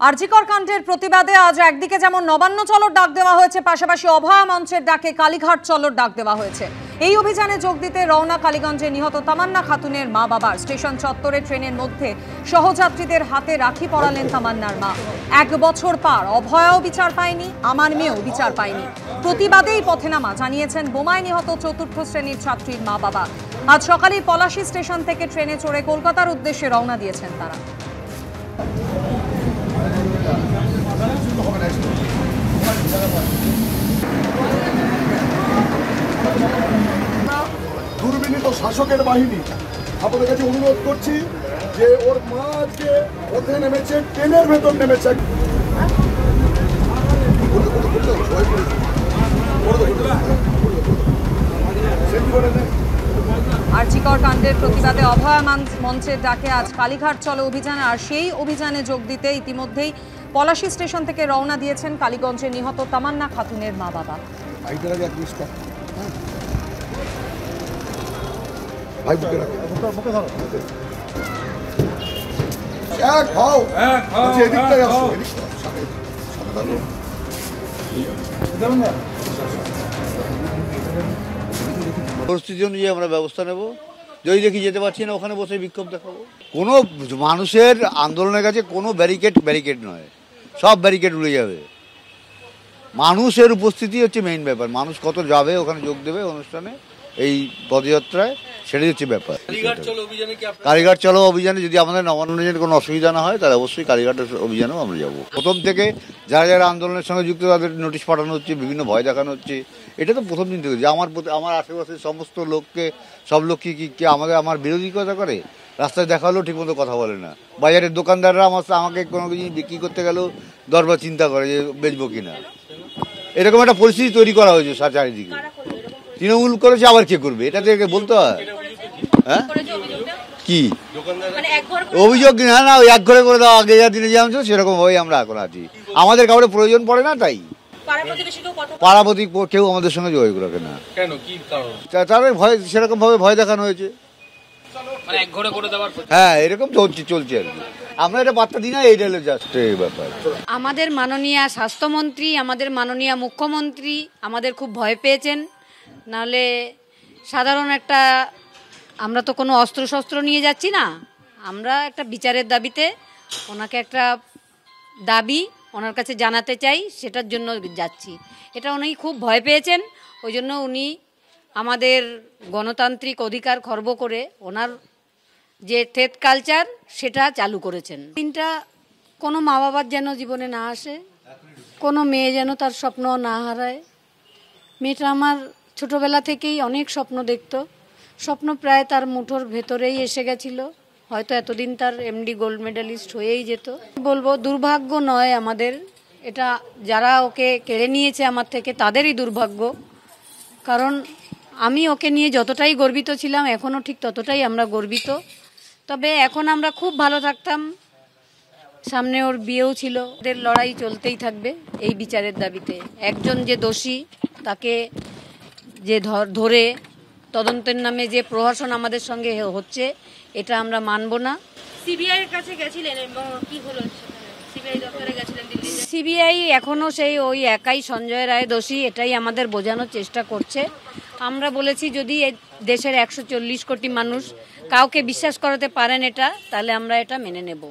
আরজিকর কাণ্ডের প্রতিবাদে আজ একদিকে যেমন নবান্ন চলোর ডাক দেওয়া হয়েছে, পাশাপাশি অভয়া মঞ্চের ডাকে কালীঘাট চলোর ডাক দেওয়া হয়েছে। এই অভিযানে যোগ দিতে রওনা কালীগঞ্জে নিহত তামান্না খাতুনের মা বাবা। স্টেশন চত্বরে ট্রেনের মধ্যে সহযাত্রীদের হাতে রাখি পরালেন তামান্নার মা। 1 বছর পার, অভয়াও বিচার পায়নি, আমার মেয়েও বিচার পায়নি। প্রতিবাদেই পথে নামা জানিয়েছেন বোমায় নিহত 4র্থ শ্রেণীর ছাত্রীর মা বাবা। আজ সকালেই পলাশী স্টেশন থেকে ট্রেনে চড়ে কলকাতার উদ্দেশ্যে রওনা দিয়েছেন তারা। দুর্বিনীত শাসকের বাহিনী, আপনাদের কাছে অনুরোধ করছি যে ওর মা আজকে পথে নেমেছে, ট্রেনের ভেতর নেমেছে। আরজিকর কাণ্ডের প্রতিবাদে অভয়া মঞ্চের ডাকে আজ কালীঘাট চলো অভিযান। আর সেই অভিযানে যোগ দিতে ইতিমধ্যেই পলাশী স্টেশন থেকে রওনা দিয়েছেন কালীগঞ্জে নিহত তামান্না খাতুনের মা বাবা। পরিস্থিতি অনুযায়ী আমরা ব্যবস্থা নেব। যদি দেখি যেতে পারছি না, ওখানে বসে বিক্ষোভ দেখাবো। কোনো মানুষের আন্দোলনের কাছে কোনো ব্যারিকেড নয়, সব ব্যারিকেড উড়ে যাবে। মানুষের উপস্থিতি হচ্ছে মেইন ব্যাপার। মানুষ কত যাবে ওখানে যোগ দেবে অনুষ্ঠানে, এই পদযাত্রায়, সেটাই হচ্ছে ব্যাপার। কালীঘাট চলো অভিযানে যদি আমাদের নবান্নের কোনো অসুবিধা না হয়, তাহলে অবশ্যই কালীঘাট অভিযানেও আমরা যাবো। প্রথম থেকে যারা যারা আন্দোলনের সঙ্গে যুক্ত তাদের নোটিশ পাঠানো হচ্ছে, বিভিন্ন ভয় দেখানো হচ্ছে। এটা তো প্রথম দিন থেকে যে আমার আশেপাশের সমস্ত লোককে, সব লোক কি আমার বিরোধিতা করে, রাস্তায় দেখা হলেও ঠিকমতো কথা বলে না। বাজারের দোকানদাররা আমাকে কোনো কিছু বিক্রি করতে গেলেও দরবার চিন্তা করে যে বেচবো কিনা। এরকম একটা পরিস্থিতি তৈরি করা হয়েছে চারিদিকে। তৃণমূল করেছে, আবার কে করবে? এটা থেকে বলতে হয়। হ্যাঁ, কি অভিযোগ? না, ওই এক ঘরে করে দেওয়া, আগেকার দিনে যেমন ছিল সেরকম ভাবেই আমরা এখন আছি। আমাদের কাউরে প্রয়োজন পড়ে না, তাই পাড়াপতি কেউ আমাদের সঙ্গে যোগাযোগ রাখে না। তাদের ভয়, সেরকম ভাবে ভয় দেখানো হয়েছে। হ্যাঁ, এরকম চলছে আর কি। আমরা এটা বার্তা দিই না, এইটা হলো জাস্ট ব্যাপার। আমাদের মাননীয় স্বাস্থ্যমন্ত্রী, আমাদের মাননীয় মুখ্যমন্ত্রী আমাদের খুব ভয় পেয়েছেন। নাহলে সাধারণ একটা, আমরা তো কোনো অস্ত্রশস্ত্র নিয়ে যাচ্ছি না, আমরা একটা বিচারের দাবিতে ওনাকে একটা দাবি ওনার কাছে জানাতে চাই, সেটার জন্য যাচ্ছি। এটা উনি খুব ভয় পেয়েছেন, ওই জন্য উনি আমাদের গণতান্ত্রিক অধিকার খর্ব করে ওনার যে থ্রেট কালচার সেটা চালু করেছেন। দিনটা কোনো মা বাবার যেন জীবনে না আসে, কোনো মেয়ে যেন তার স্বপ্ন না হারায়। মেয়েটা আমার ছোটোবেলা থেকেই অনেক স্বপ্ন দেখত, স্বপ্ন প্রায় তার মুঠোর ভেতরেই এসে গেছিল। হয়তো এতদিন তার এমডি গোল্ড মেডালিস্ট হয়েই যেত। বলবো দুর্ভাগ্য নয় আমাদের, এটা যারা ওকে কেড়ে নিয়েছে আমার থেকে তাদেরই দুর্ভাগ্য। কারণ আমি ওকে নিয়ে যতটাই গর্বিত ছিলাম, এখনও ঠিক ততটাই আমরা গর্বিত। তবে এখন আমরা খুব ভালো থাকতাম, সামনে ওর বিয়েও ছিল। ওদের লড়াই চলতেই থাকবে এই বিচারের দাবিতে। একজন যে দোষী তাকে যে ধরে তদন্তের নামে যে প্রহসন আমাদের সঙ্গে হচ্ছে, এটা আমরা মানব না। সিবিআই এর কাছে গেছিলেন এবং কি হলো? সিবিআই দপ্তরে গেছিলেন দিল্লিতে। সিবিআই এখনো সেই ওই একাই সঞ্জয় রায় দোষী, এটাই আমাদের বোঝানোর চেষ্টা করছে। আমরা বলেছি যদি দেশের 140 কোটি মানুষ কাউকে বিশ্বাস করাতে পারেন এটা, তাহলে আমরা এটা মেনে নেব।